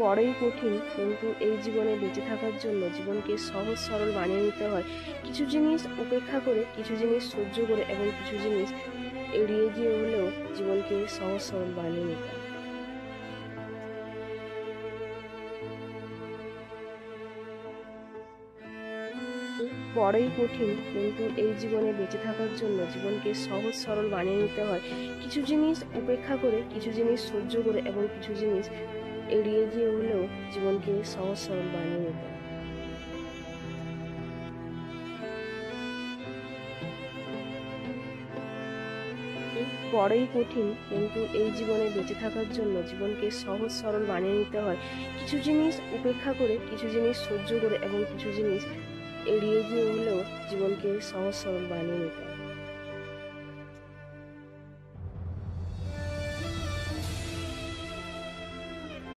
বড়ই কঠিন, কিন্তু এই জীবনে বেঁচে থাকার জন্য জীবনকে সহজ সরল বানিয়ে নিতে হয়। কিছু জিনিস উপেক্ষা করে, কিছু জিনিস সহ্য করে এবং কিছু জিনিস এড়িয়ে গিয়ে হলেও জীবনকে সহজ সরল বানিয়ে নিতে হয়। বড়ই কঠিন, কিন্তু এই জীবনে বেঁচে থাকার জন্য জীবনকে সহজ সরল বানিয়ে নিতে হয়। কিছু জিনিস উপেক্ষা করে, কিছু জিনিস সহ্য করে এবং কিছু জিনিস এড়িয়ে গিয়ে হলেও জীবনকে সহজ সরল বানিয়ে নিতে হয়। বড়ই কঠিন, কিন্তু এই জীবনে বেঁচে থাকার জন্য জীবনকে সহজ সরল বানিয়ে নিতে হয়। কিছু জিনিস উপেক্ষা করে, কিছু জিনিস সহ্য করে এবং কিছু জিনিস এড়িয়ে গিয়ে হলেও জীবনকে সহজ সরল বানিয়ে নিতে হয়।